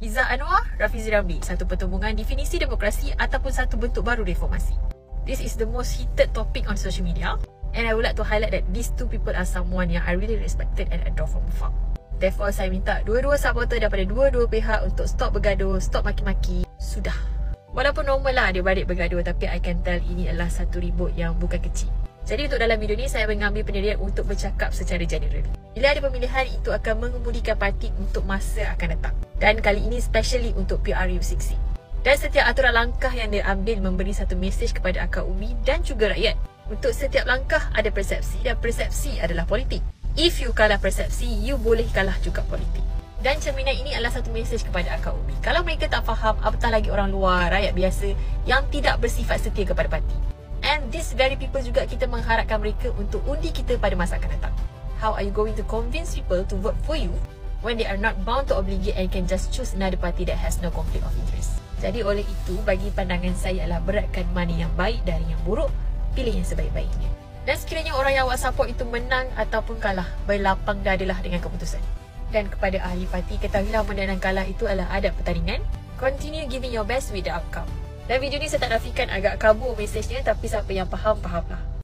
Izzah Anwar, Rafizi Ramli, satu pertembungan definisi demokrasi ataupun satu bentuk baru reformasi. This is the most heated topic on social media, and I would like to highlight that these two people are someone yang I really respected and adore from afar. Therefore, saya minta dua-dua supporter daripada dua-dua pihak untuk stop bergaduh, stop maki-maki. Sudah. Walaupun normal lah adik-beradik bergaduh, tapi I can tell ini adalah satu ribut yang bukan kecil. Jadi untuk dalam video ni, saya mengambil pendirian untuk bercakap secara general. Bila ada pemilihan, itu akan mengemudikan parti untuk masa akan datang. Dan kali ini specially untuk PRU6C. Dan setiap aturan langkah yang diambil memberi satu mesej kepada akar umbi dan juga rakyat. Untuk setiap langkah ada persepsi dan persepsi adalah politik. If you kalah persepsi, you boleh kalah juga politik. Dan cerminan ini adalah satu mesej kepada akar umbi. Kalau mereka tak faham, apatah lagi orang luar, rakyat biasa yang tidak bersifat setia kepada parti. And these very people juga kita mengharapkan mereka untuk undi kita pada masa akan datang. How are you going to convince people to vote for you when they are not bound to obligate and can just choose another party that has no conflict of interest? Jadi oleh itu, bagi pandangan saya adalah beratkan mana yang baik dari yang buruk, pilih yang sebaik-baiknya. Dan sekiranya orang yang awak support itu menang ataupun kalah, berlapang dadalah dengan keputusan. Dan kepada ahli parti, ketahuilah menang dan kalah itu adalah adab pertandingan. Continue giving your best with the outcome. Dan video ni saya tak nafikan agak kabur mesejnya, tapi siapa yang faham, fahamlah.